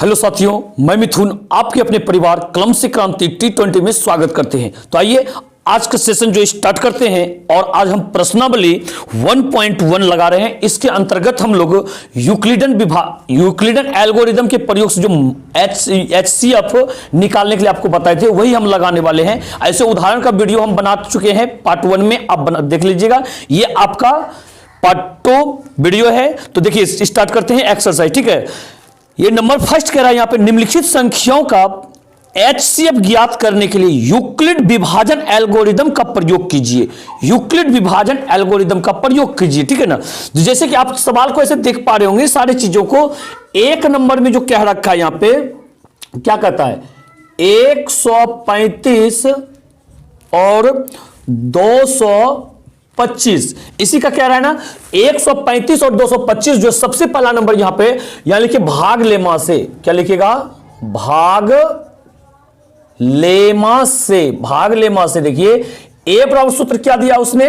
Hello साथियों, मैं मिथुन आपके अपने परिवार कलम से क्रांति T20 में स्वागत करते हैं। तो आइए आज का सेशन जो स्टार्ट करते हैं और आज हम प्रश्नावली 1.1 लगा रहे हैं। इसके अंतर्गत हम लोग यूक्लिडन एल्गोरिदम के प्रयोग से जो HCF निकालने के लिए आपको बताए थे वही हम लगाने वाले हैं। ऐसे उदाहरण का वीडियो हम बना चुके हैं पार्ट 1 में, आप देख लीजिएगा। ये आपका पार्ट 2 वीडियो है। तो देखिए स्टार्ट करते हैं एक्सरसाइज। ठीक है, ये नंबर फर्स्ट कह रहा है यहां पे निम्नलिखित संख्याओं का HCF ज्ञात करने के लिए यूक्लिड विभाजन एल्गोरिदम का प्रयोग कीजिए। यूक्लिड विभाजन एल्गोरिदम का प्रयोग कीजिए। ठीक है ना, जैसे कि आप सवाल को ऐसे देख पा रहे होंगे सारी चीजों को। एक नंबर में जो कह रखा है यहां पे क्या कहता है 135 और 225, इसी का कह रहा है ना 135 और 225 जो सबसे पहला नंबर यहां पे यहां लिखिए भाग लेमा से। क्या लिखिएगा? भाग लेमा से। भाग लेमा से देखिए ए बराबर सूत्र क्या दिया उसने?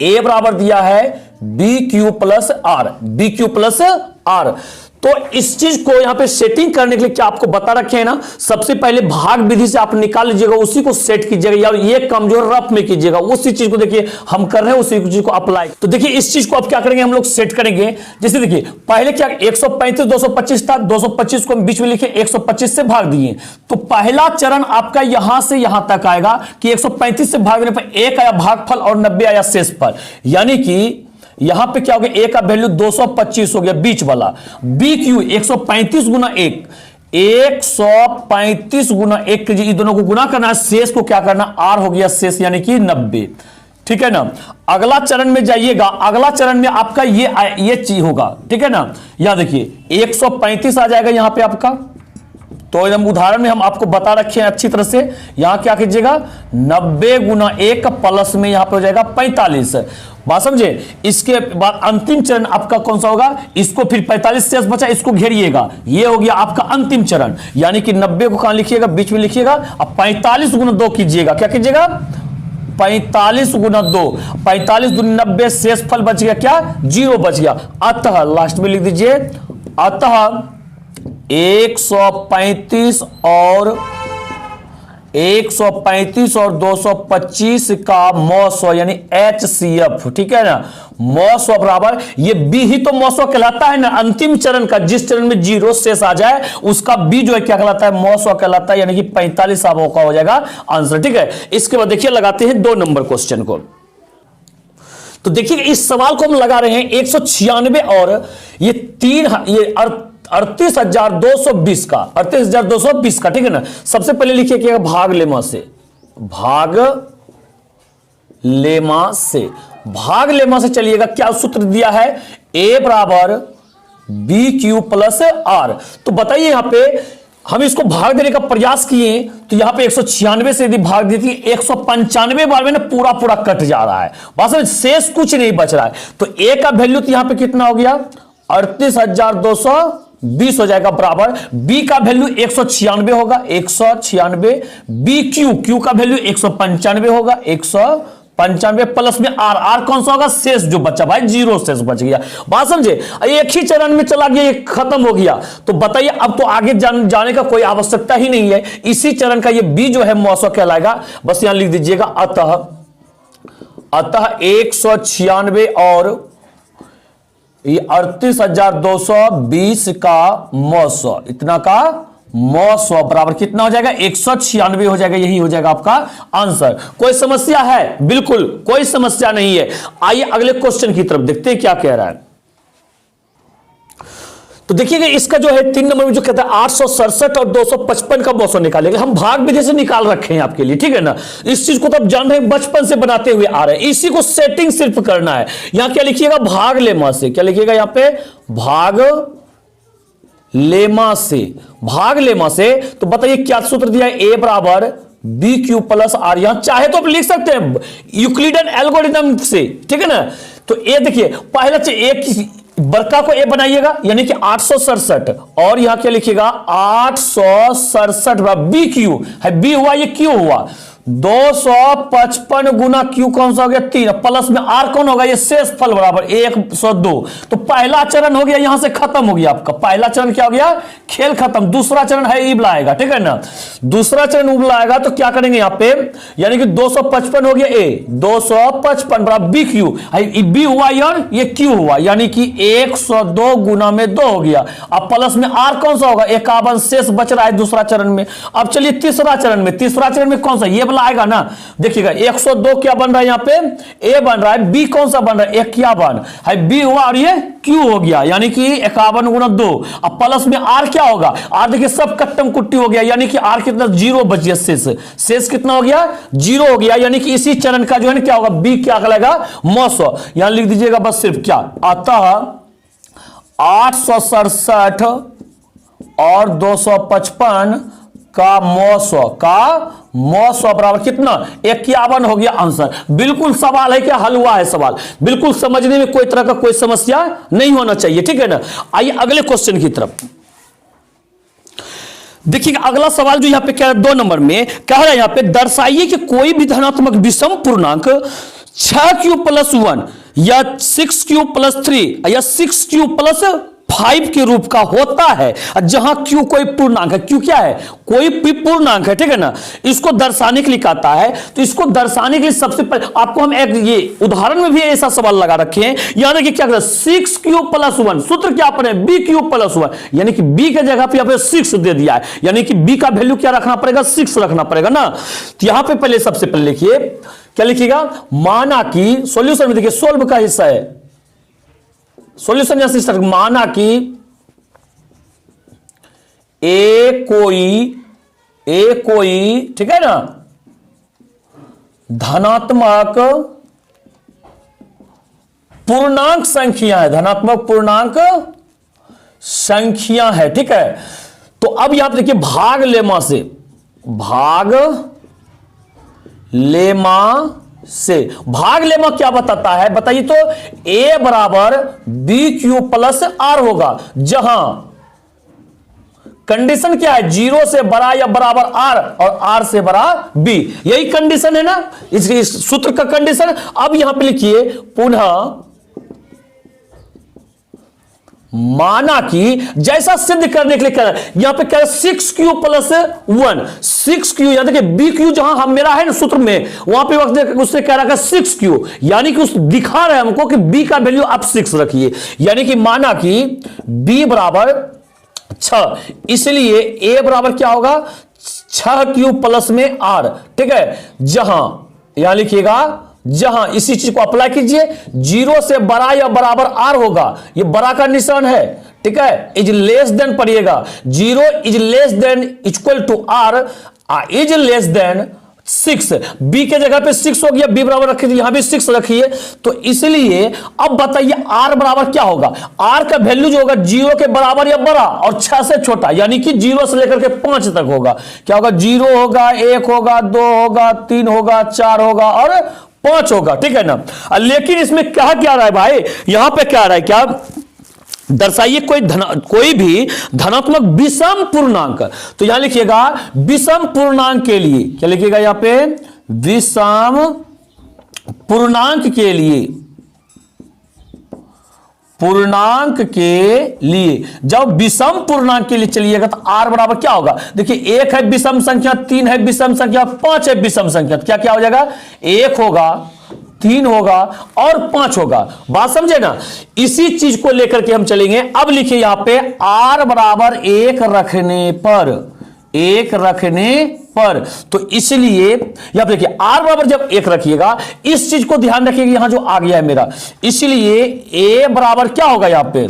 ए बराबर दिया है BQ plus r. BQ plus r. तो इस चीज को यहां पे सेटिंग करने के लिए क्या आपको बता रखे हैं ना, सबसे पहले भाग विधि से आप निकाल लीजिएगा, उसी को सेट कीजिएगा या ये कमजोर रफ में कीजिएगा। उसी चीज को देखिए हम कर रहे हैं, उसी चीज को अप्लाई। तो देखिए इस चीज को आप क्या करेंगे, हम लोग सेट करेंगे। जैसे देखिए पहले क्या 135 225 था, 225 को हम बीच में लिखे 125 से भाग दिए। तो पहला चरण आपका यहां से यहां तक आएगा कि 135 से भाग देने पर 1 आया भागफल और 90 आया शेषफल। यानी कि यहां पे क्या हो गया, ए का वैल्यू 225 हो गया बीच वाला। BQ 135 गुना 1, 135 गुना 1 इन दोनों को गुना करना है, शेष को क्या करना, आर हो गया शेष यानी कि 90। ठीक है ना। अगला चरण में जाइएगा, अगला चरण में आपका ये चीज होगा। ठीक है ना, यहां देखिए 135 आ जाएगा यहां पे आपका। तो एकदम उदाहरण में हम आपको बता रखे हैं अच्छी तरह से। यहां क्या कीजिएगा 90 गुना 1 प्लस में यहां पे हो जाएगा 45। बात समझे। इसके बाद अंतिम चरण आपका कौन सा होगा, इसको फिर 45 शेष बचा, इसको घेरिएगा। ये हो गया आपका अंतिम चरण। यानी कि 90 को कहां लिखिएगा, बीच में लिखिएगा। अब 45 गुना 2 कीजिएगा। क्या कीजिएगा 45 गुना 2, 45 दूनी 90, शेषफल बच गया क्या, 0 बच गया। अतः लास्ट में लिख दीजिए, अतः 135 और 225 का मौसो यानी HCF। ठीक है ना, मौसो बराबर ये B ही तो मौसो कहलाता है ना। अंतिम चरण का जिस चरण में 0 शेष आ जाए उसका B जो है क्या कहलाता है, मौसो कहलाता है। यानी कि 45 का हो जाएगा आंसर। ठीक है, इसके बाद देखिए लगाते हैं 2 नंबर क्वेश्चन को। तो देखिए इस सवाल को हम लगा रहे हैं 196 और ये 38,220 का, 38,220 का। ठीक है ना, सबसे पहले लिखिए क्या, भाग लेमा से। भाग लेमा से, भाग लेमा से चलिएगा। क्या सूत्र दिया है, ए बराबर BQ प्लस आर। तो बताइए यहां पे हम इसको भाग देने का प्रयास किए तो यहां पे 196 से यदि भाग देती 195 बार में ना पूरा पूरा कट जा रहा है, वास्तव में शेष कुछ नहीं बच रहा है। तो ए का वैल्यू तो यहां पे कितना हो गया 38,220 हो जाएगा बराबर। बी का वैल्यू 196 होगा, 196। BQ का वैल्यू 195 होगा, 195 प्लस में आर। आर कौन सा होगा, शेष जो बचा भाई, 0 शेष बच गया। बात समझे। एक ही चरण में चला गया, ये खत्म हो गया। तो बताइए अब तो आगे जाने का कोई आवश्यकता ही नहीं है। इसी चरण का ये बी जो है मौसो कहलाएगा। बस यहां लिख दीजिएगा अतः 196 और 38,220 का मौसो, इतना का मौसो बराबर कितना हो जाएगा, 196 हो जाएगा। यही हो जाएगा आपका आंसर। कोई समस्या है? बिल्कुल कोई समस्या नहीं है। आइए अगले क्वेश्चन की तरफ देखते हैं क्या कह रहा है। तो देखिएगा इसका जो है 3 नंबर में जो कहता है 867 और 255 का मौसो निकालेंगे। हम भाग विधि से निकाल रखे हैं आपके लिए। ठीक है ना, इस चीज को तो आप जान रहे हैं, बचपन से बनाते हुए आ रहे हैं। इसी को सेटिंग सिर्फ करना है। यहां क्या लिखिएगा, भाग लेमा से। क्या लिखिएगा यहां पे, भाग लेमा से। भाग लेमा से तो बताइए क्या सूत्र दिया है, ए बराबर BQ प्लस आर। यहां चाहे तो आप लिख सकते हैं यूक्लिडन एल्गोरिदम से। ठीक है ना, तो ए देखिए पहला एक बड़का को ए बनाइएगा यानी कि 867 और यहां क्या लिखिएगा 867 BQ है, बी हुआ ये क्यू हुआ। 255 गुना क्यू कौन सा हो गया 3, प्लस में आर कौन होगा ये शेष फल बराबर 102। तो पहला चरण हो गया, यहां से खत्म हो गया आपका पहला चरण, क्या हो गया खेल खत्म। दूसरा चरण है इबला आएगा, ठीक है ना। दूसरा चरण उबला आएगा तो क्या करेंगे यहां पे, यानी कि 255 हो गया ए, 255 बराबर बी क्यू, बी हुआ यार ये क्यू हुआ, यानी कि 102 गुना में 2 हो गया। अब प्लस में आर कौन सा होगा 51 शेष बच रहा है दूसरा चरण में। अब चलिए तीसरा चरण में, तीसरा चरण में कौन सा ये वाला आएगा ना, देखिएगा 102 क्या बन रहा है यहां पे ए बन रहा है, बी कौन सा बन रहा है 51 है, बी हुआ और ये क्यू हो गया, यानी कि 51 गुना 2। अब प्लस में आर क्या होगा, आर देखिए सब कट्टम कुट्टी हो गया, यानी कि आर कितना 0 बच गया, शेष कितना हो गया 0 हो गया, यानी कि इसी चरण का जो है क्या होगा बी क्या कहलाएगा 900। यहां लिख दीजिएगा बस सिर्फ क्या, अतः 867 और 255 का 900 बराबर कितना 51 हो गया आंसर। बिल्कुल सवाल है क्या, हल हुआ है सवाल, बिल्कुल समझने में कोई तरह का कोई समस्या नहीं होना चाहिए, ठीक है ना। आइए अगले क्वेश्चन की तरफ देखिए। अगला सवाल जो यहां पे क्या है 2 नंबर में कह रहा है, यहां पे दर्शाइए कि कोई भी धनात्मक विषम पूर्णांक 6q+1 या 6q+3 या 6q+5 के रूप का होता है, जहां q कोई पूर्णांक है, q क्या है कोई भी पूर्णांक है, ठीक है ना। इसको दर्शाने के लिए कहता है, तो इसको दर्शाने के लिए सबसे पहले आपको हम एक ये उदाहरण में भी ऐसा सवाल लगा रखे हैं। यहां देखिए क्या कहता है 6q+1, सूत्र क्या अपने bq+1, यानी कि b के जगह पे यहां पे 6 दे दिया है, यानी कि b का वैल्यू क्या रखना पड़ेगा 6 रखना पड़ेगा ना। तो यहां पे पहले सबसे पहले लिखिए क्या लिखिएगा, माना कि सॉल्यूशन में देखिए सोल्व का हिस्सा है, सॉल्यूशन या सिस्टम, माना कि ए कोई ठीक है ना धनात्मक पूर्णांक संख्या है, धनात्मक पूर्णांक संख्या है, ठीक है। तो अब यहां पर देखिए भाग लेमा भाग लेमा क्या बताता है बताइए तो, a बराबर bq+r होगा, जहां कंडीशन क्या है 0 से बड़ा या बराबर r और r से बड़ा b, यही कंडीशन है ना इस सूत्र का कंडीशन। अब यहां पे लिखिए पुनः माना कि जैसा सिद्ध करने के लिए कह रहा है, यहां पे कह रहा है 6q+1, 6q यानी देखिए bq जहां हम मेरा है ना सूत्र में, वहां पे वक्त उससे कह रहा है 6q, यानी कि उस दिखा रहे हैं हमको कि b का वैल्यू आप 6 रखिए, यानी कि माना कि b बराबर 6, इसलिए a बराबर क्या होगा 6q+ में r, ठीक है। जहां यहां लिखिएगा, जहां इसी चीज को अप्लाई कीजिए, 0 से बड़ा या बराबर r होगा, ये बड़ा का निशान है, ठीक है, इज लेस देन पढ़िएगा, 0 is less than equal to r is less than 6, b के जगह पे 6 हो गया, b बराबर रखिए, यहां भी 6 रखिए। तो इसलिए अब बताइए r बराबर क्या होगा, r का वैल्यू जो होगा 0 के बराबर या बड़ा और 6 से छोटा, यानी कि 0 से लेकर के 5 तक होगा। क्या होगा 0 होगा, 1 होगा, 2 होगा, 3 होगा, 4 होगा और 5 होगा, ठीक है ना। लेकिन इसमें क्या रहा है भाई, यहां पे क्या रहा है, क्या दर्शाइए कोई भी धनात्मक विषम पूर्णांक। तो यहां लिखिएगा विषम पूर्णांक के लिए, क्या लिखिएगा यहां पे विषम पूर्णांक के लिए, जब विषम पूर्णांक के लिए चलिएगा तो r बराबर क्या होगा, देखिए 1 है विषम संख्या, 3 है विषम संख्या, 5 है विषम संख्या, तो क्या हो जाएगा 1 होगा, 3 होगा और 5 होगा। बात समझे ना, इसी चीज को लेकर के हम चलेंगे। अब लिखिए यहां पे r बराबर 1 रखने पर, तो इसलिए यहां पे देखिए r बराबर जब 1 रखिएगा, इस चीज को ध्यान रखिएगा, यहां जो आ गया है मेरा, इसलिए a बराबर क्या होगा यहां पे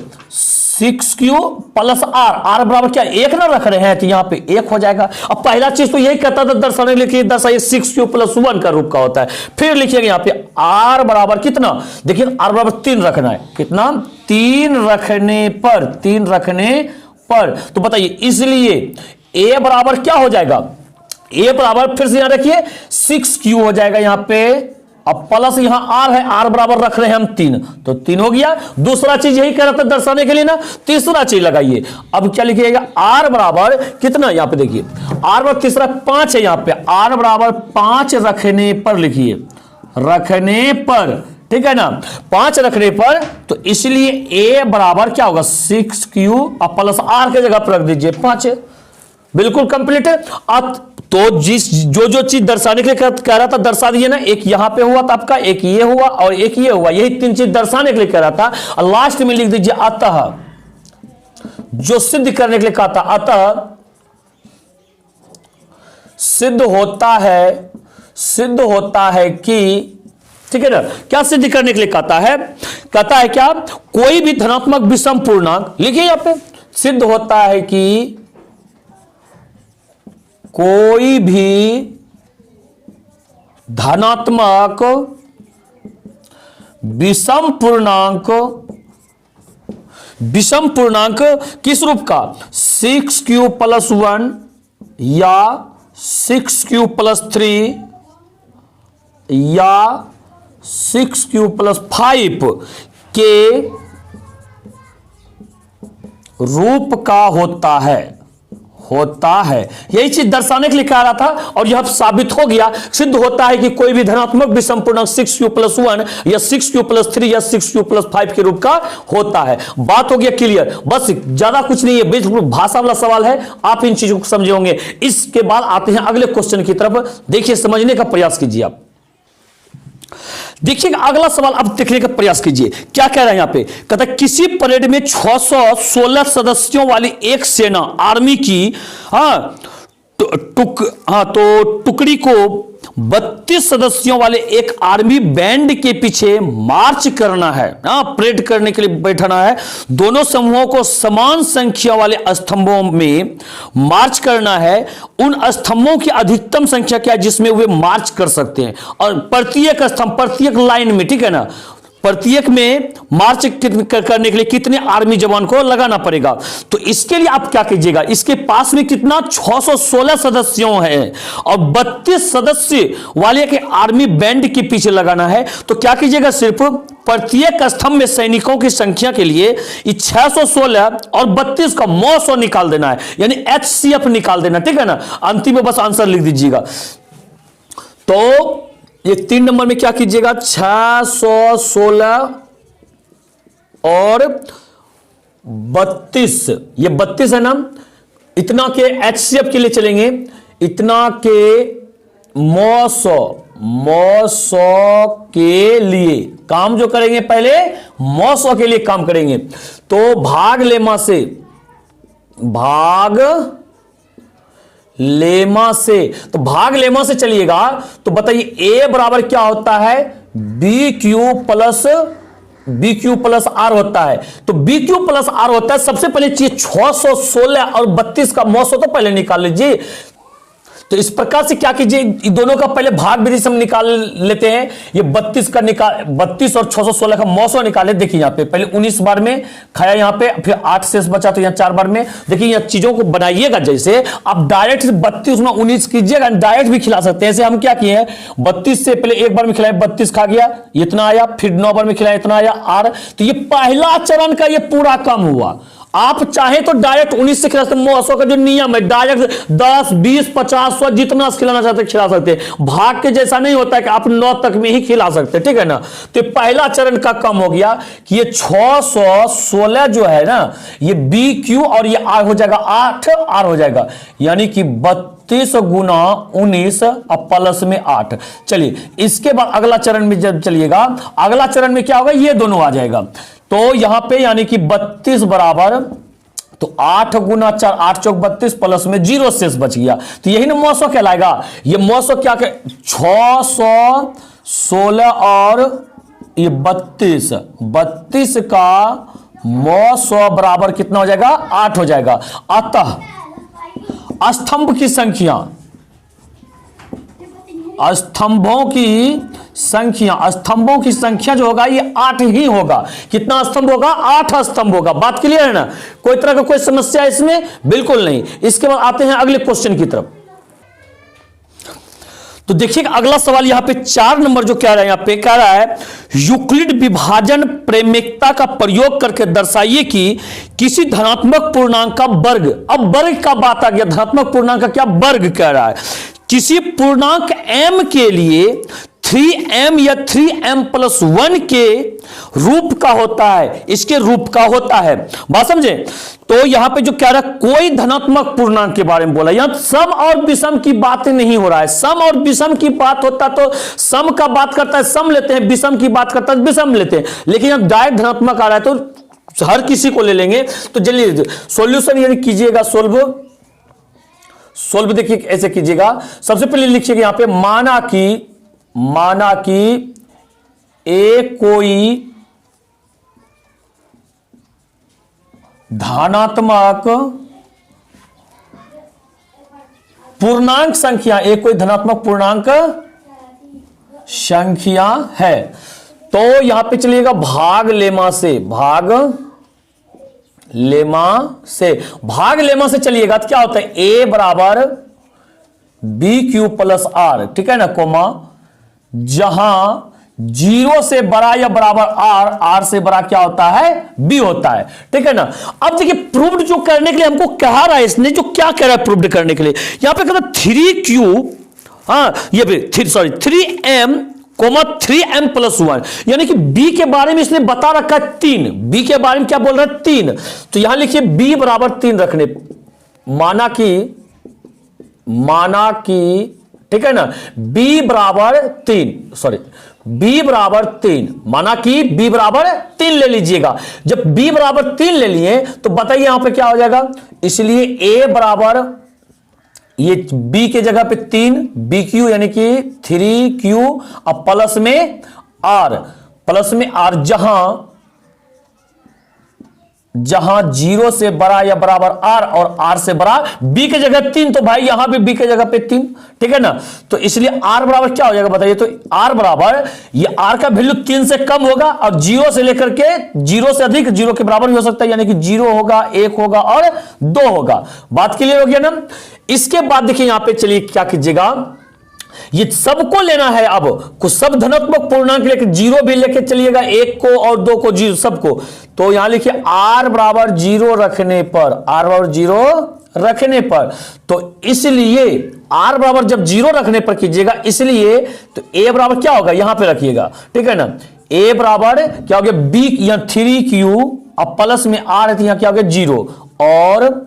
6q+r, r बराबर क्या 1 ना रख रहे हैं, तो यहां पे 1 हो जाएगा। अब पहला चीज तो यही कहता था दर्शाने के लिए, दर्शाइए 6q+1 का रूप का होता है। फिर लिखिएगा यहां पे r बराबर कितना, देखिए r बराबर 3 रखना है, कितना 3 रखने पर, तो बताइए इसलिए a बराबर क्या हो जाएगा, a बराबर फिर से यहां रखिए 6q हो जाएगा यहां पे, अब प्लस यहां r है, r बराबर रख रहे हैं हम 3, तो 3 हो गया। दूसरा चीज यही कह रहा था दर्शाने के लिए ना, तीसरा चीज लगाइए। अब क्या लिखिएगा r बराबर कितना, यहां पे देखिए आर बराबर तीसरा 5 है, यहां पे आर बराबर 5 रखने पर लिखिए, रखने पर, ठीक है ना, 5 रखने पर, तो इसलिए ए बराबर क्या होगा 6q प्लस आर के जगह पर रख दीजिए 5, बिल्कुल कंप्लीट है। अब तो जो चीज दर्शाने के लिए कह रहा था दर्शा दिए ना, एक यहां पे हुआ था आपका, एक ये हुआ और एक ये हुआ, यही 3 चीज दर्शाने के लिए कह रहा था। और लास्ट में लिख दीजिए अतः, जो सिद्ध करने के लिए कहा था, अतः सिद्ध होता है कि, ठीक है ना, क्या सिद्ध करने के लिए कहता है क्या, कोई भी धनात्मक विषम पूर्णांक, लिखिए यहां पे, सिद्ध होता है कि कोई भी धनात्मक विषम पूर्णांक किस रूप का, 6q प्लस 1 या 6q प्लस 3 या 6q प्लस 5 के रूप का होता है, यही चीज दर्शाने के लिए कह रहा था। और यह साबित हो गया, सिद्ध होता है कि कोई भी धनात्मक विषम पूर्णांक 6q प्लस 1 या 6q प्लस 3 या 6q प्लस 5 के रूप का होता है। बात हो गया क्लियर, बस ज्यादा कुछ नहीं है, बिल्कुल भाषा वाला सवाल है, आप इन चीजों को समझे होंगे। इसके बाद आते हैं अगले क्वेश्चन की तरफ, देखिए समझने का प्रयास कीजिए आप। देखिएगा अगला सवाल अब देखने का प्रयास कीजिए, क्या कह रहा है यहां पे, कहता है किसी परेड में 616 सदस्यों वाली एक सेना आर्मी की टुकड़ी को 32 सदस्यों वाले एक आर्मी बैंड के पीछे मार्च करना है, परेड करने के लिए बैठना है। दोनों समूहों को समान संख्या वाले स्तंभों में मार्च करना है। उन स्तंभों की अधिकतम संख्या क्या है जिसमें वे मार्च कर सकते हैं, और प्रत्येक स्तंभ, प्रत्येक लाइन में, ठीक है ना, प्रत्येक में मार्च करने के लिए कितने आर्मी जवान को लगाना पड़ेगा। तो इसके लिए आप क्या कीजिएगा, इसके पास में कितना 616 सदस्यों हैं और 32 सदस्य वाले के आर्मी बैंड के पीछे लगाना है। तो क्या कीजिएगा, सिर्फ प्रत्येक स्तंभ में सैनिकों की संख्या के लिए 616 और 32 का मौ निकाल देना है, यानी HCF निकाल देना, ठीक है ना। अंतिम में बस आंसर लिख दीजिएगा। तो ये 3 नंबर में क्या कीजिएगा, 616 और 32, ये 32 है ना, इतना के HCF के लिए चलेंगे, इतना के मौ के लिए काम जो करेंगे, पहले मौ के लिए काम करेंगे। तो भाग लेमा तो भाग लेमा से चलिएगा, तो बताइए ए बराबर क्या होता है, BQ प्लस आर होता है। तो BQ प्लस आर होता है, सबसे पहले चीज 616 और 32 का मौसम तो पहले निकाल लीजिए। तो इस प्रकार से क्या कीजिए, दोनों का पहले भाग विधि से हम निकाल लेते हैं। ये 32 और 616 का मौसम निकाले। देखिए यहाँ पे पहले 19 बार में खाया, यहाँ पे फिर 8 शेष बचा, तो यहाँ 4 बार में। देखिए यहाँ चीजों को बनाइएगा, जैसे आप डायरेक्ट 32 में 19 कीजिएगा, डायरेक्ट भी खिला सकते हैं। ऐसे हम क्या किए, 32 से पहले एक बार में खिलाया, 32 खा गया, इतना आया, फिर 9 बार में खिलाया, इतना आया, आर। तो ये पहला चरण का ये पूरा काम हुआ। आप चाहे तो डायरेक्ट 19 से खिला सकते, मौसम का जो नियम है डायरेक्ट 10, 20, 50, 100 जितना खिलाना चाहते खिला सकते हैं। भाग के जैसा नहीं होता है कि आप 9 तक में ही खिला सकते, ठीक है ना। तो पहला चरण का काम हो गया कि ये 616 जो है ना, ये BQ और ये आर हो जाएगा 8 आर हो जाएगा, यानी कि 32 गुना 19 और प्लस में 8। चलिए इसके बाद अगला चरण में जब चलिएगा, अगला चरण में क्या होगा, ये दोनों आ जाएगा। तो यहां पे यानी कि 32 बराबर, तो 8 गुना 4, 8 चौक 32 प्लस में 0 शेष बच गया। तो यही ना मौसम कहलाएगा। ये मौसम क्या कह, 616 और ये 32 का मौसम बराबर कितना हो जाएगा, 8 हो जाएगा। अतः स्तंभों की संख्या जो होगा ये 8 ही होगा। कितना स्तंभ होगा, 8 स्तंभ होगा। बात क्लियर है ना, कोई तरह का कोई समस्या इसमें बिल्कुल नहीं। इसके बाद आते हैं अगले क्वेश्चन की तरफ। तो देखिए अगला सवाल यहां पे 4 नंबर जो कह रहा है, यहां पे कह रहा है यूक्लिड विभाजन प्रेमिकता का प्रयोग करके दर्शाइए कि किसी धनात्मक पूर्णांक का वर्ग, अब वर्ग का बात आ गया, धनात्मक पूर्णांक का क्या वर्ग कह रहा है, किसी पूर्णांक m के लिए 3m या 3m+1 के रूप का होता है, इसके रूप का होता है। बात समझे? तो यहां पे जो कह रहा है कोई धनात्मक पूर्णांक के बारे में बोला, यहां सम और विषम की बात नहीं हो रहा है। सम और विषम की बात होता तो सम का बात करता है सम लेते हैं, विषम की बात करता है विषम लेते हैं, लेकिन यहां डायरेक्ट धनात्मक आ रहा है तो हर किसी को ले लेंगे। तो जल्दी सॉल्यूशन यदि कीजिएगा, सोल्व देखिए ऐसे कीजिएगा। सबसे पहले लिखिएगा यहां पे माना कि ए कोई धनात्मक पूर्णांक संख्या, एक कोई धनात्मक पूर्णांक संख्या है, तो यहां पे चलिएगा भाग लेमा से चलिएगा तो क्या होता है a बराबर BQ प्लस R, ठीक है ना, कोमा जहां 0 से बड़ा या बराबर R से बड़ा क्या होता है B होता है, ठीक है ना। अब देखिए प्रूव्ड जो करने के लिए हमको कहा रहा है इसने, जो क्या कह रहा है प्रूव्ड करने के लिए, यहां पे कहता 3Q, हाँ ये भी 3M, 3m+1, यानी कि B के बारे में इसने बता रखा है 3, B के बारे में क्या बोल रहा है 3, तो यहां लिखिए B बराबर 3 रखने, माना कि ठीक है ना, B बराबर 3, माना कि B बराबर 3 ले लीजिएगा। जब B बराबर 3 ले लिए तो बताइए यहां पे क्या हो जाएगा, इसलिए A बराबर ये B के जगह पे 3 BQ यानी कि 3Q और प्लस में R, जहां 0 से बड़ा या बराबर R और R से बड़ा B के जगह 3, तो भाई यहां भी B के जगह पे 3, ठीक है ना। तो इसलिए R बराबर क्या हो जाएगा बताइए, तो R बराबर ये R का वैल्यू 3 से कम होगा और 0 से लेकर के 0 से अधिक 0 के बराबर भी हो सकता है, यानी कि 0 होगा, 1 होगा और 2 होगा। बात क्लियर हो गया ना। इसके बाद देखिए यहां पे चलिए क्या कीजिएगा, ये सबको लेना है, अब कुछ सब धनात्मक पूर्णांक लेके 0 भी लेके चलिएगा, 1 को और 2 को, 0 सबको, तो यहां लिखिए R बराबर 0 रखने पर, तो इसलिए R बराबर जब 0 रखने पर कीजिएगा, इसलिए तो A बराबर क्या होगा यहां पे रखिएगा, ठीक है ना, A बराबर क्या हो गया B या 3Q और प्लस में R है तो यहां क्या हो गया 0, और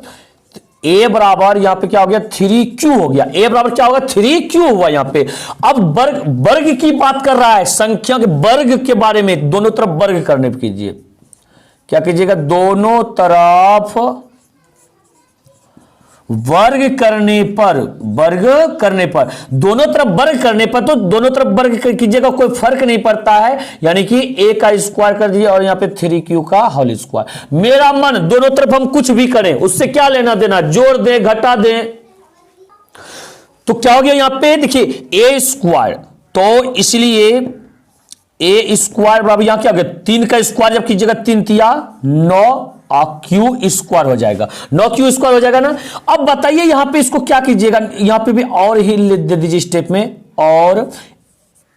A बराबर यहां पे क्या हो गया 3Q हो गया, A बराबर क्या होगा 3Q हुआ यहां पे। अब वर्ग की बात कर रहा है, संख्या के वर्ग के बारे में, दोनों तरफ वर्ग करने पे कीजिए, क्या कीजिएगा, दोनों तरफ वर्ग करने पर, दोनों तरफ वर्ग करने पर, तो दोनों तरफ वर्ग कीजिएगा, कोई फर्क नहीं पड़ता है, यानी कि A का स्क्वायर कर दीजिए और यहां पे 3Q का होल स्क्वायर। मेरा मन दोनों तरफ हम कुछ भी करें उससे क्या लेना देना, जोड़ दें घटा दें, तो क्या हो गया यहां पे देखिए A स्क्वायर, तो इसलिए A स्क्वायर बराबर यहां क्या हो गया 3 का स्क्वायर जब कीजिएगा 3 तिया 9 Q स्क्वायर हो जाएगा, 9Q स्क्वायर हो जाएगा ना। अब बताइए यहां पे इसको क्या कीजिएगा, यहां पे भी और ही दे दीजिए स्टेप में, और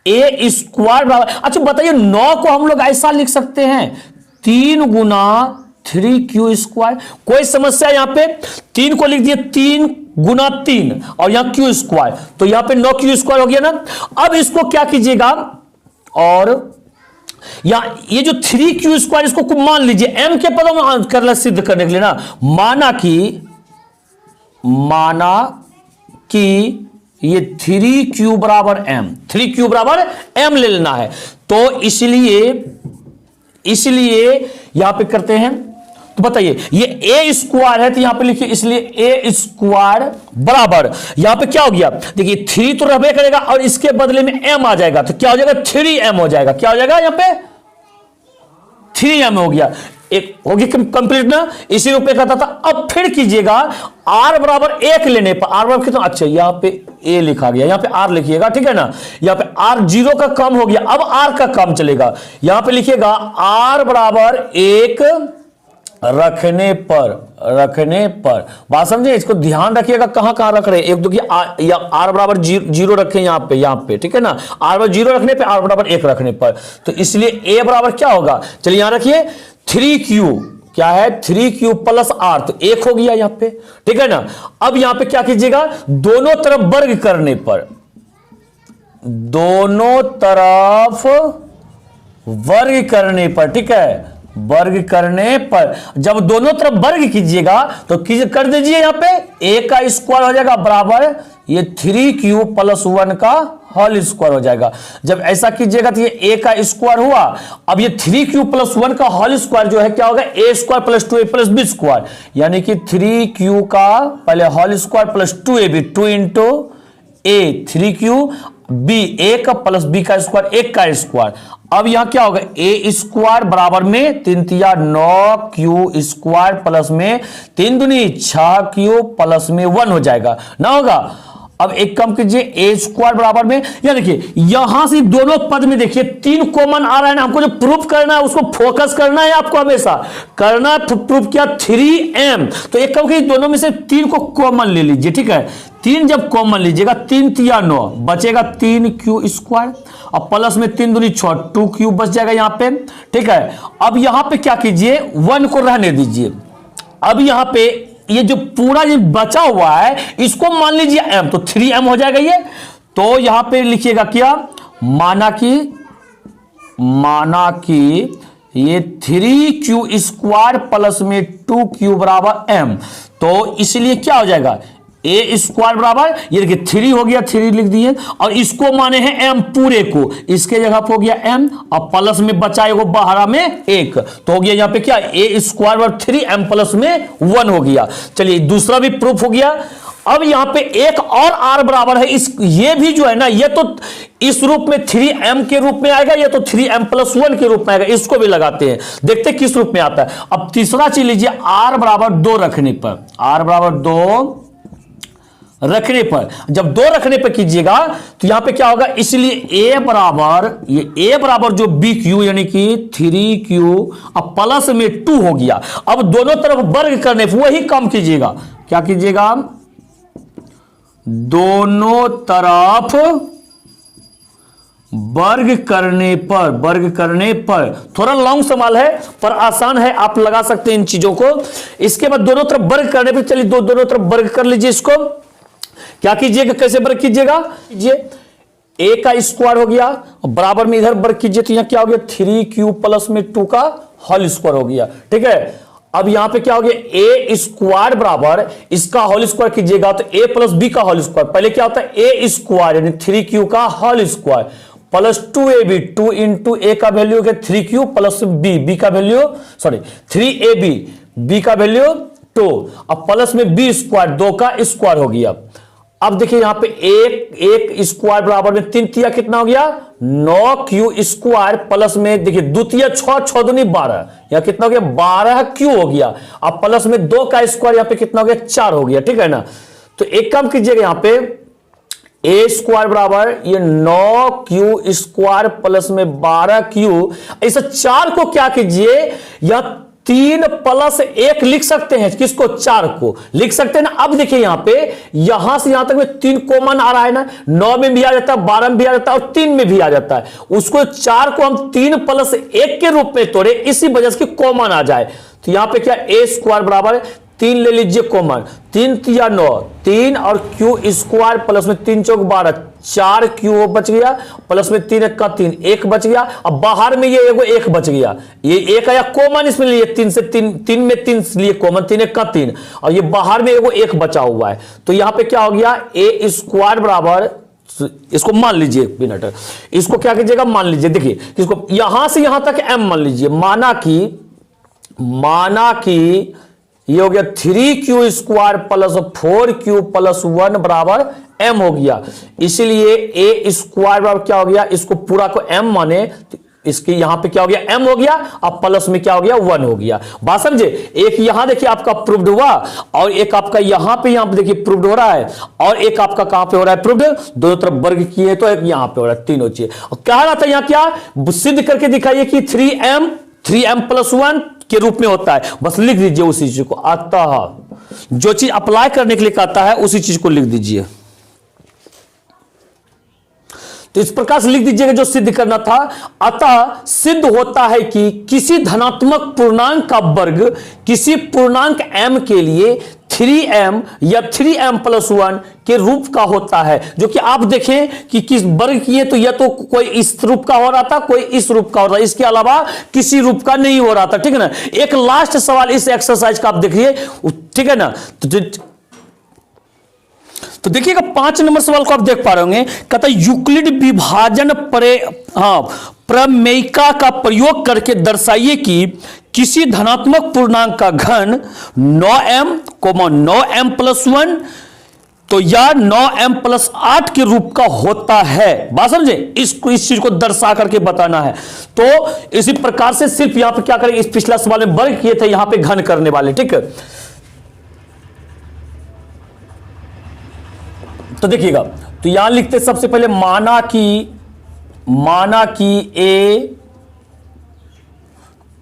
A स्क्वायर बराबर, अच्छा बताइए 9 को हम लोग ऐसा लिख सकते हैं 3 गुना 3Q स्क्वायर, कोई समस्या, यहां पे 3 को लिख दिए 3 गुना 3 और यहां Q स्क्वायर, तो यहां पे 9Q स्क्वायर हो गया ना। अब इसको क्या कीजिएगा, और या ये जो 3Q स्क्वायर इसको मान लीजिए m के पदों में कर सिद्ध करने के लिए ना, माना कि ये 3Q बराबर m, 3Q बराबर m ले लेना है, तो इसलिए यहां पे करते हैं, तो बताइए ये A स्क्वायर है तो यहां पे लिखिए, इसलिए A स्क्वायर बराबर यहां पे क्या हो गया, देखिए 3 तो रहबे करेगा और इसके बदले में m आ जाएगा, तो क्या हो जाएगा 3m हो जाएगा, क्या हो जाएगा यहां पे 3m हो गया, एक हो गया कंप्लीट ना, इसी रुपए का था। अब फिर कीजिएगा R बराबर 1 लेने पर, R बराबर कितना, अच्छा यहां पे A लिखा गया, यहां पे R लिखिएगा, ठीक है ना, यहां पे R 0 का कम हो गया, अब R का कम चलेगा, यहां पे लिखिएगा R बराबर 1 रखने पर बात समझे, इसको ध्यान रखिएगा कहां कहां रख रहे हैं। एक देखिए आर बराबर जीरो रखे यहाँ पे, ठीक है ना, आर बराबर जीरो रखने पे, आर बराबर 1 रखने पर, तो इसलिए ए बराबर क्या होगा, चलिए यहां रखिए 3q, क्या है 3q प्लस आर, तो 1 हो गया यहां पे, ठीक है ना। अब यहां पे क्या कीजिएगा, दोनों तरफ वर्ग करने पर, दोनों तरफ वर्ग करने पर, ठीक है, वर्ग करने पर, जब दोनों तरफ वर्ग कीजिएगा तो कर दीजिए यहां पे a का स्क्वायर हो जाएगा बराबर ये 3q प्लस 1 का होल स्क्वायर हो जाएगा। जब ऐसा कीजिएगा तो ये a का स्क्वायर हुआ, अब ये 3q प्लस 1 का होल स्क्वायर जो है क्या होगा, a square plus 2a plus b square, यानी कि 3q का पहले whole square plus 2ab, 2 into a 3q, b a का प्लस b का स्क्वायर 1 का स्क्वायर। अब यहां क्या होगा, a स्क्वायर बराबर में 3 तिया 9q स्क्वायर प्लस में 3 दूनी 6q प्लस में 1 हो जाएगा ना, होगा। अब एक कम कीजिए, a स्क्वायर बराबर में, या देखिए यहां से दोनों पद में देखिए 3 कॉमन आ रहा है ना, हमको जो प्रूफ करना है उसको फोकस करना है, आपको हमेशा करना है प्रूफ किया 3m, तो एक कम कीजिए दोनों में से 3 को कॉमन ले लीजिए, ठीक है, 3 जब कॉमन लीजिएगा 3 तिया 9 बचेगा 3q स्क्वायर, अब प्लस में 3 दूनी 6 2q बच जाएगा यहां पे, ठीक है। अब यहां पे क्या कीजिए, 1 को रहने दीजिए, अब यहां पे ये जो पूरा जो बचा हुआ है इसको मान लीजिए m, तो 3m हो जाएगा ये, तो यहां पे लिखिएगा क्या, माना कि ये 3q स्क्वायर प्लस में 2q बराबर m, तो इसलिए क्या हो जाएगा, a स्क्वायर बराबर ये देखिए 3 हो गया, 3 लिख दिए, और इसको माने हैं m पूरे को, इसके जगह पे हो गया m, और प्लस में बचा एगो बाहरा में 1, तो हो गया यहाँ पे क्या, a स्क्वायर बराबर 3m प्लस में 1 हो गया। चलिए दूसरा भी प्रूफ हो गया। अब यहाँ पे एक और r बराबर है, इस ये भी जो है ना, ये तो इस रूप में 3m के रूप में आएगा, ये तो 3m प्लस 1 के रूप में आएगा, इसको भी लगाते हैं, देखते हैं किस रूप में आता है। अब तीसरा चीज लीजिए, r बराबर 2 रखने पर, r बराबर 2 रखने पर, जब 2 रखने पर कीजिएगा तो यहां पे क्या होगा, इसलिए a बराबर ये a बराबर जो bq यानी कि 3q अब प्लस में 2 हो गया। अब दोनों तरफ वर्ग करने पर वही काम कीजिएगा, क्या कीजिएगा, दोनों तरफ वर्ग करने पर थोड़ा लॉन्ग सवाल है पर आसान है, आप लगा सकते हैं इन चीजों को। इसके बाद दोनों तरफ वर्ग करने पर, चलिए दोनों तरफ वर्ग कर लीजिए, इसको क्या कीजिएगा, कैसे वर्ग कीजिएगा, a का स्क्वायर हो गया बराबर में इधर वर्ग कीजिए, तो यहां क्या हो गया 3q प्लस में 2 का होल स्क्वायर हो गया, ठीक है। अब यहां पे क्या हो गया, a स्क्वायर बराबर इसका होल स्क्वायर कीजिएगा तो a प्लस b का होल स्क्वायर, पहले क्या होता है a स्क्वायर यानी 3q का whole square plus 2ab, 2 into a का वैल्यू हो गया 3q प्लस b का वैल्यू 3ab, b का वैल्यू 2, अब प्लस में b स्क्वायर 2 का स्क्वायर हो गया। अब देखिए यहां पे एक स्क्वायर बराबर में 3 तिया कितना हो गया 9q स्क्वायर प्लस में देखिए द्वितीय 6 दूनी 12, यहां कितना हो गया 12q हो गया, अब प्लस में 2 का स्क्वायर यहां पे कितना हो गया 4 हो गया, ठीक है ना। तो एक काम कीजिएगा, यहां पे a स्क्वायर बराबर ये 9q स्क्वायर प्लस में 12q, इस 4 को क्या कीजिए, या 3 प्लस 1 लिख सकते हैं, किसको 4 को लिख सकते हैं ना। अब देखिए यहां पे यहां से यहां तक में 3 कॉमन आ रहा है ना, 9 में भी आ जाता है, 12 में भी आ जाता है और 3 में भी आ जाता है, उसको 4 को हम 3 प्लस 1 के रूप में तोड़े, इसी वजह से कॉमन आ जाए, तो यहां पे क्या a स्क्वायर बराबर 3 ले लीजिए कॉमन, 3 तिया 9, 3 और q स्क्वायर प्लस में 3 चौक 12, 4q बच गया, प्लस में 3 एक का 3, 1 बच गया, अब बाहर में ये एगो 1 बच गया, ये 1 आया कॉमन इसमें लिए 3 से 3 में 3 लिए कॉमन, 3 एक का 3, और ये बाहर में एगो 1 बचा हुआ है, तो यहां पे क्या हो गया a स्क्वायर बराबर, इसको मान लीजिए 1 मिनट, इसको क्या कीजिएगा मान लीजिए, देखिए इसको यहां से यहां तक m मान लीजिए, माना कि ये हो गया 3q square plus 4q plus 1 बराबर m हो गया, इसलिए a स्क्वायर बराबर क्या हो गया, इसको पूरा को m माने तो इसके यहां पे क्या हो गया m हो गया, अब प्लस में क्या हो गया 1 हो गया। बात समझे, एक यहां देखिए आपका प्रूव्ड हुआ और एक आपका यहां पे देखिए प्रूव्ड हो रहा है, और एक आपका कहां पे हो रहा है प्रूव्ड, दोनों तरफ वर्ग किए तो एक यहां पे हो रहा है, तीनों चीज। और कह रहा था यहां क्या सिद्ध करके दिखाइए कि 3m 3m+1 के रूप में होता है, बस लिख दीजिए उसी चीज को। अतः जो चीज अप्लाई करने के लिए कहता है उसी चीज को लिख दीजिए। तो इस प्रकार से लिख दीजिएगा जो सिद्ध करना था। अतः सिद्ध होता है कि किसी धनात्मक पूर्णांक का वर्ग किसी पूर्णांक m के लिए 3m या 3m+1 के रूप का होता है। जो कि आप देखें कि किस वर्ग किए तो यह तो कोई इस रूप का हो रहा था, कोई इस रूप का हो रहा था, इसके अलावा किसी रूप का नहीं हो रहा था। ठीक है ना। एक लास्ट सवाल इस एक्सरसाइज का आप देखिए, ठीक है ना। तो देखिएगा 5 नंबर सवाल को आप देख पा रहे होंगे। कहता है यूक्लिड विभाजन प्रमेयिका का प्रयोग करके दर्शाइए कि किसी धनात्मक पूर्णांक का घन 9m, 9m+1 तो या 9m+8 के रूप का होता है। बात समझे, इस चीज को दर्शा करके बताना है। तो इसी प्रकार से सिर्फ यहां पे क्या करेंगे, इस पिछला सवाल में वर्ग किए थे, यहां पे घन करने वाले। ठीक है। तो देखिएगा, तो यहां लिखते सबसे पहले माना कि ए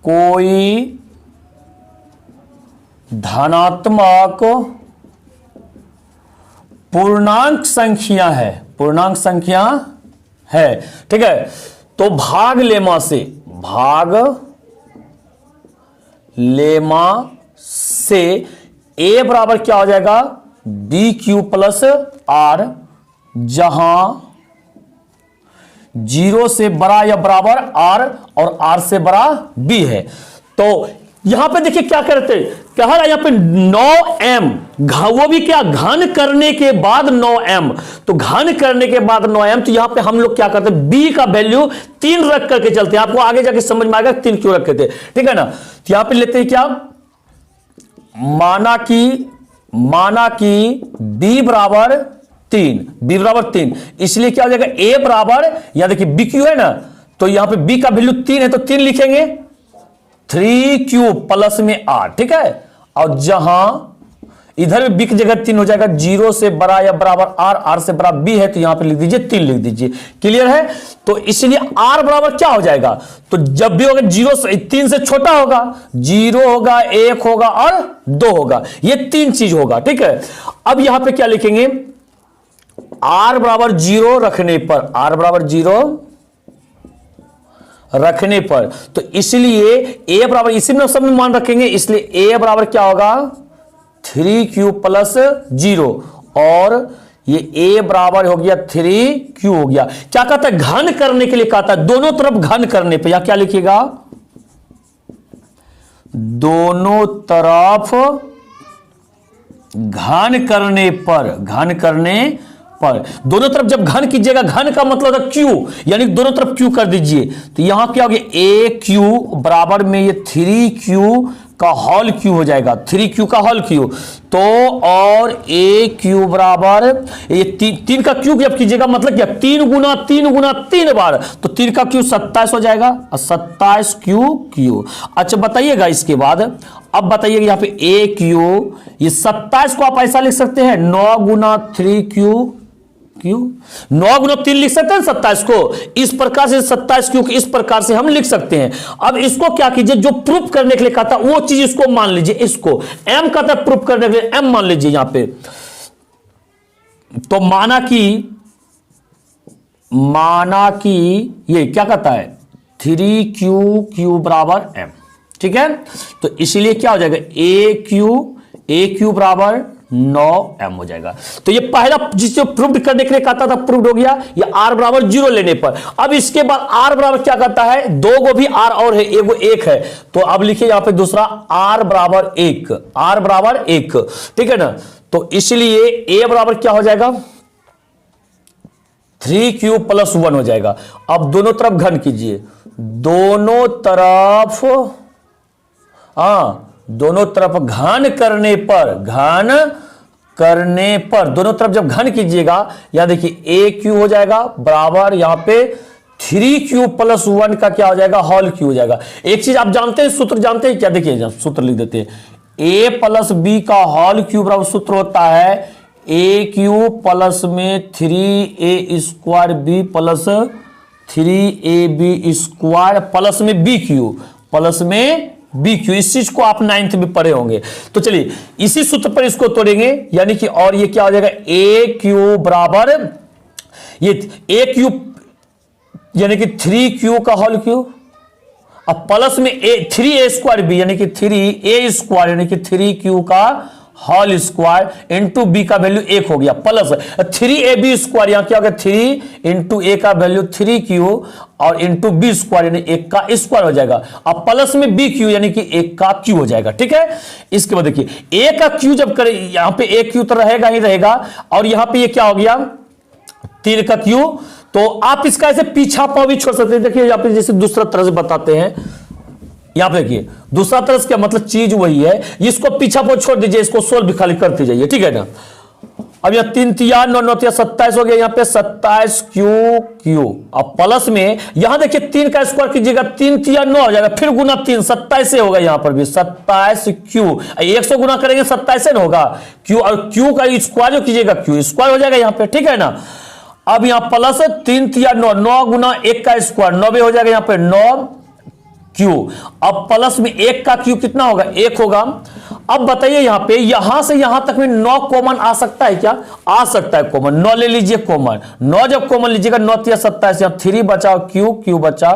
कोई धनात्मक पूर्णांक संख्या है। ठीक है। तो भाग लेमा से ए बराबर क्या हो जाएगा, BQ+R, जहां 0 से बड़ा या बराबर R और R से बड़ा B है। तो यहां पे देखिए क्या करते हैं, कह रहा है यहां पे 9m, वो भी क्या, घन करने के बाद 9m। तो घन करने के बाद 9m, तो यहां पे हम लोग क्या करते हैं, B का वैल्यू 3 रख करके चलते हैं। आपको आगे जाके समझ में आएगा 3 क्यों रखे थे। ठीक है ना। तो यहां पे लेते हैं क्या, माना कि B बराबर 3, इसलिए क्या हो जाएगा, A बराबर, यहां देखिए BQ है ना, तो यहां पे B का वैल्यू 3 है तो 3 लिखेंगे, 3Q प्लस में R। ठीक है। और जहां इधर भी B की जगह 3 हो जाएगा, 0 से बड़ा या बराबर R, R से बड़ा B है, तो यहां पे लिख दीजिए 3 लिख दीजिए। क्लियर है। तो इसलिए R बराबर क्या हो जाएगा, तो जब भी होगा 0 से 3 से छोटा होगा, 0 होगा, 1 होगा और 2 होगा, ये 3 चीज होगा। ठीक है। अब यहां पे क्या लिखेंगे, R बराबर 0 रखने पर, R बराबर 0 रखने पर, तो इसलिए A बराबर, इसी में सब में मान रखेंगे, इसलिए A बराबर क्या होगा, 3Q+0, और ये A बराबर हो गया 3Q हो गया। क्या कहता है, घन करने के लिए कहता है, दोनों तरफ घन करने पे, या क्या लिखिएगा, दोनों तरफ घन करने पर, दोनों तरफ जब घन कीजिएगा, घन का मतलब होता है Q, यानी दोनों तरफ Q कर दीजिए। तो यहां क्या हो गया, AQ बराबर में ये 3Q का होल Q हो जाएगा, 3Q का होल Q। तो और AQ बराबर ये 3 का Q जब कीजिएगा, मतलब क्या, 3 गुना 3 बार, तो 3 का Q 27 हो जाएगा, और 27Q। अच्छा बताइएगा इसके बाद, अब बताइएगा यहाँ पे AQ, ये 27 को आप ऐसा लिख सकते हैं, 9 गुना 3Q, 9 गुना 3 लिख सकते हैं 27 को, इस प्रकार से 27Q इस प्रकार से हम लिख सकते हैं। अब इसको क्या कीजिए, जो प्रूफ करने के लिए कहता वो चीज इसको मान लीजिए, इसको M कहता है प्रूफ करने के लिए, M मान लीजिए यहां पे। तो माना कि ये क्या कहता है, 3Q बराबर M। ठीक है। तो इसलिए क्या हो जाएगा, AQ बराबर 9m हो जाएगा। तो ये पहला जिसको प्रूव करने के लिए कहता था, प्रूव हो गया, ये R बराबर 0 लेने पर। अब इसके बाद R बराबर क्या कहता है, 2 को भी R और है, एगो 1 है, तो अब लिखिए यहां पे दूसरा R बराबर 1। ठीक है ना। तो इसलिए A बराबर क्या हो जाएगा, 3Q+1 हो जाएगा। अब दोनों तरफ घन कीजिए, दोनों तरफ घन करने पर दोनों तरफ जब घन कीजिएगा, यहां देखिए AQ हो जाएगा बराबर, यहां पे 3Q+1 का क्या हो जाएगा, होल Q हो जाएगा। एक चीज आप जानते हैं, सूत्र जानते हैं क्या, देखिए सूत्र लिख देते हैं, A+B का होल Q बराबर सूत्र होता है AQ प्लस में 3A² B plus 3AB² plus में BQ प्लस में बी क्यू। इस चीज को आप 9th में पढ़े होंगे। तो चलिए इसी सूत्र पर इसको तोड़ेंगे, यानी कि और ये क्या हो जाएगा, ए क्यू बराबर ये ए क्यू यानी कि 3q का होल क्यू, अब प्लस में 3a² बी यानी कि 3a² यानी कि 3q का होल स्क्वायर इंटू बी का वैल्यू 1 हो गया, प्लस 3ab², यहां क्या हो गया 3 इंटू ए का वैल्यू 3q और इंटू बी स्क्वायर यानी 1 का स्क्वायर हो जाएगा। अब प्लस में बी क्यू यानी कि 1 का क्यू हो जाएगा। ठीक है, इसके बाद देखिए ए का क्यू जब करें, यहां पे ए क्यू तो रहेगा ही रहेगा, और यहां पे ये क्या हो गया 3 का क्यू। तो आप इसका ऐसे पीछा पाव भी छोड़ सकते हैं। देखिए यहां पे जैसे दूसरा तरह से बताते हैं, यहां पे देखिए दूसरा तरह से क्या मतलब चीज वही है, इसको पीछा पाव छोड़ दीजिए, इसको सोल्व खाली करते जाइए। ठीक है ना, अब यहां 3 3 9 9 27 हो गया, यहां पे 27 क्यू। अब प्लस में यहां देखिए 3 का स्क्वायर कीजिएगा, 3 3 9 हो जाएगा, फिर गुना 3 27 से होगा, यहां पर भी 27 क्यू, 100 गुना करेंगे 27 से होगा क्यू, और क्यू का स्क्वायर जो कीजिएगा क्यू स्क्वायर हो जाएगा यहां पे। ठीक है ना, अब यहां प्लस 3 3 9 9 गुना 1 का स्क्वायर 90 हो जाएगा, यहां पे 9 क्यू। अब प्लस में 1 का क्यू कितना होगा 1 होगा। अब बताइए यहां पे यहां से यहां तक में 9 कॉमन आ सकता है क्या, आ सकता है कॉमन, 9 ले लीजिए कॉमन, 9 जब कॉमन लीजिएगा 9 3 27, यहां 3 बचा क्यू बचा।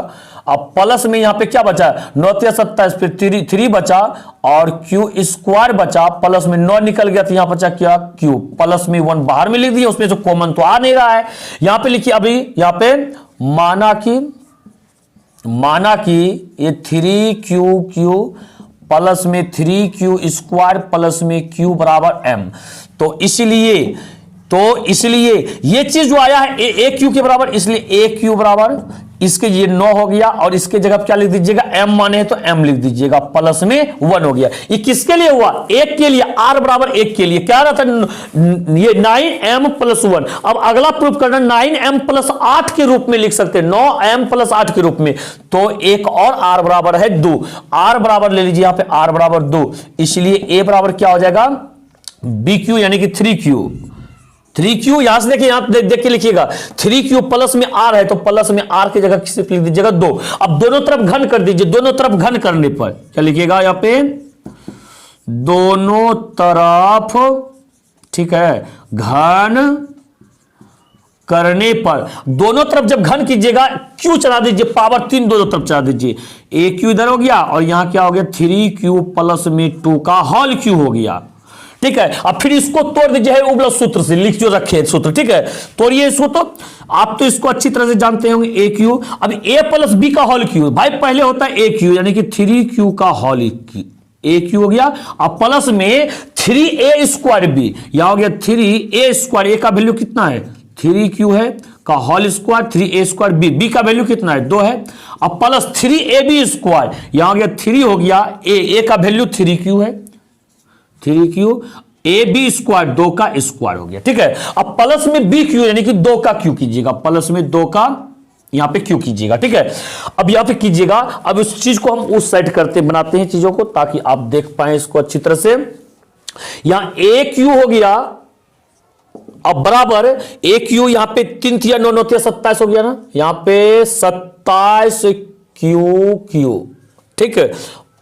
अब प्लस में यहां पे क्या बचा 9 3 27, फिर 3 बचा और क्यू स्क्वायर बचा, प्लस में 9 निकल गया तो यहां बचा क्या क्यू, प्लस में 1 बाहर में लिख दिया, उसमें जो कॉमन तो आ नहीं रहा है। यहां पे लिखिए अभी यहां पे माना कि ये 3q प्लस में 3q स्क्वायर प्लस में q बराबर m। तो इसलिए ये चीज जो आया है ए क्यू के बराबर, इसलिए ए क्यू बराबर इसके ये 9 हो गया, और इसके जगह क्या लिख दीजिएगा m माने तो m लिख दीजिएगा, प्लस में 1 हो गया। ये किसके लिए हुआ, 1 के लिए, r बराबर 1 के लिए क्या रहा था ये 9m + 1। अब अगला प्रूफ करना 9m + 8 के रूप में लिख सकते हैं, 9m + 8 के रूप में। तो एक और r बराबर है 2, r बराबर ले लीजिए, यहां पे r बराबर 2, इसलिए a बराबर क्या हो जाएगा bq यानी कि 3q। यहां से देखिए, यहां देख के लिखिएगा 3q प्लस में r है तो प्लस में r की जगह किसी लिख दीजिएगा 2। अब दोनों तरफ घन कर दीजिए, दोनों तरफ घन करने पर क्या लिखिएगा यहां पे दोनों तरफ, ठीक है, घन करने पर, दोनों तरफ जब घन कीजिएगा q चला दीजिए, पावर 3 दोनों तरफ चला दीजिए, a q इधर हो गया और यहां क्या हो गया 3q प्लस में 2 का होल q हो गया। ठीक है, अब फिर इसको तोड़ दीजिए उबला सूत्र से, लिख जो रखे सूत्र। ठीक है, तोड़िए इसको, तो आप तो इसको अच्छी तरह से जानते होंगे ए क्यू। अब ए प्लस बी का होल क्यू, भाई पहले होता है ए क्यू यानी कि 3q का होल ए क्यू हो गया, अब प्लस में 3a² बी, यहां हो गया 3a², ए का वैल्यू कितना है 3q है का होल स्क्वायर 3a² बी का वैल्यू कितना है 2 है, अब प्लस 3ab², यहां हो गया 3 हो गया ए का वैल्यू 3q है, 3q ab² 2 का स्क्वायर हो गया। ठीक है, अब प्लस में bq यानी कि 2 का q कीजिएगा, प्लस में 2 का यहां पे q कीजिएगा। ठीक है, अब यहां पे कीजिएगा, अब इस चीज को हम उस साइड करते बनाते हैं चीजों को, ताकि आप देख पाए इसको अच्छी तरह से। यहां aq हो गया, अब बराबर aq यहां पे 3 3 9 9 27 हो गया ना, यहां पे 27 q। ठीक है,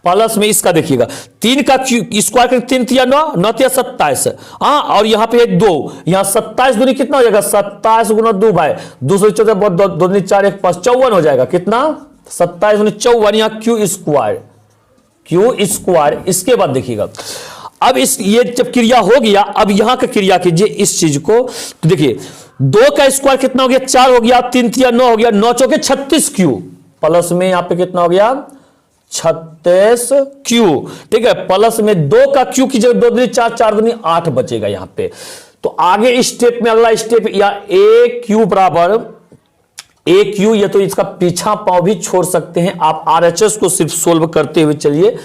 प्लस में इसका देखिएगा 3 का स्क्वायर कर 3 3 9 9 27, हाँ, और यहां पे 2, यहां 27 दूनी कितना हो जाएगा 27 गुना 2 भाई 214 2 4 1 5 54 हो जाएगा, कितना 27 गुना 54, यहां q स्क्वायर। इसके बाद देखिएगा अब ये जब क्रिया हो गया, अब यहां का क्रिया कीजिए इस चीज को, तो देखिए 2 का स्क्वायर कितना हो गया 4 हो गया, 3 3 9 हो गया, 9 चौके 36 q, प्लस में यहां पे कितना हो गया 36 q। ठीक है, प्लस में 2 का q की जगह 2 दूनी 4 4 दूनी 8 बचेगा यहां पे। तो आगे स्टेप में अगला स्टेप या a q बराबर a q, ये तो इसका पीछा पाव भी छोड़ सकते हैं आप, RHS को सिर्फ सोल्व करते हुए चलिए।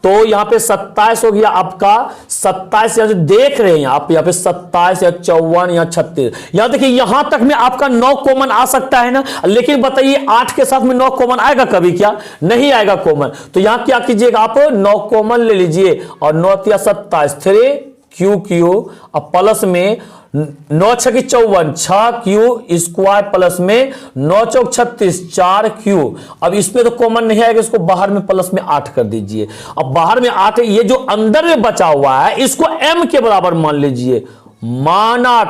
तो यहां पे 27 हो गया आपका, 27 यहां से देख रहे हैं आप, यहां पे 27 या 54 या 36, यहां देखिए यहां तक में आपका 9 कॉमन आ सकता है ना, लेकिन बताइए 8 के साथ में 9 कॉमन आएगा कभी, क्या नहीं आएगा कॉमन। तो यहां क्या कीजिएगा आप 9 कॉमन ले लीजिए और 9 या 27 3 क्यू क्यू और प्लस में 9 छक 54 6 क्यू स्क्वायर प्लस में 9 चौक 36 4 क्यू। अब इसमें तो कॉमन नहीं आएगा, इसको बाहर में प्लस में 8 कर दीजिए। अब बाहर में 8 है, ये जो अंदर में बचा हुआ है इसको m के बराबर मान लीजिए। माना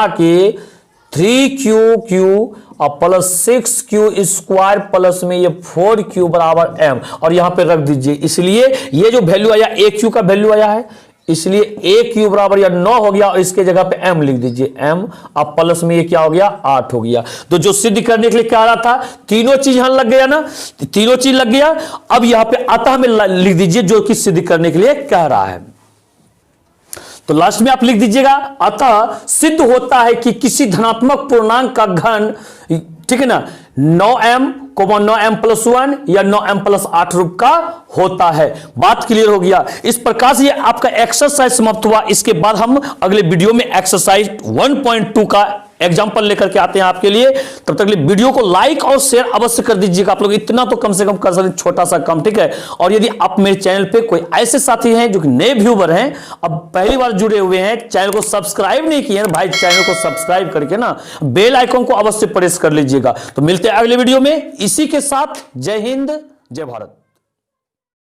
कि 3q और प्लस 6q स्क्वायर प्लस में ये 4q बराबर m, और यहां पे रख दीजिए। इसलिए ये जो वैल्यू आया aq का वैल्यू आया है, इसलिए aq बराबर या 9 हो गया और इसके जगह पे m लिख दीजिए m। अब प्लस में ये क्या हो गया 8 हो गया। तो जो सिद्ध करने के लिए कह रहा था तीनों चीज यहां लग गया ना, तीनों चीज लग गया। अब यहां पे अतः में लिख दीजिए जो कि सिद्ध करने के लिए कह रहा है। तो लास्ट में आप लिख दीजिएगा अतः सिद्ध होता है कि किसी धनात्मक पूर्णांक का घन, ठीक है ना, 9m 9m प्लस 1 या 9m प्लस 8 रूप का होता है। बात क्लियर हो गया। इस प्रकार से आपका एक्सरसाइज समाप्त हुआ। इसके बाद हम अगले वीडियो में एक्सरसाइज 1.2 का एग्जाम्पल लेकर के आते हैं आपके लिए। तब तक वीडियो को लाइक और शेयर अवश्य कर दीजिएगा। आप लोग इतना तो कम से कम कर सकते, छोटा सा काम, ठीक है। और यदि आप मेरे चैनल पे कोई ऐसे साथी हैं जो कि नए व्यूवर हैं, अब पहली बार जुड़े हुए हैं, चैनल को सब्सक्राइब नहीं किए हैं भाई, चैनल को सब्सक्राइब करके ना बेल आइकन को अवश्य प्रेस कर लीजिएगा। तो मिलते हैं अगले वीडियो में। इसी के साथ जय हिंद जय भारत।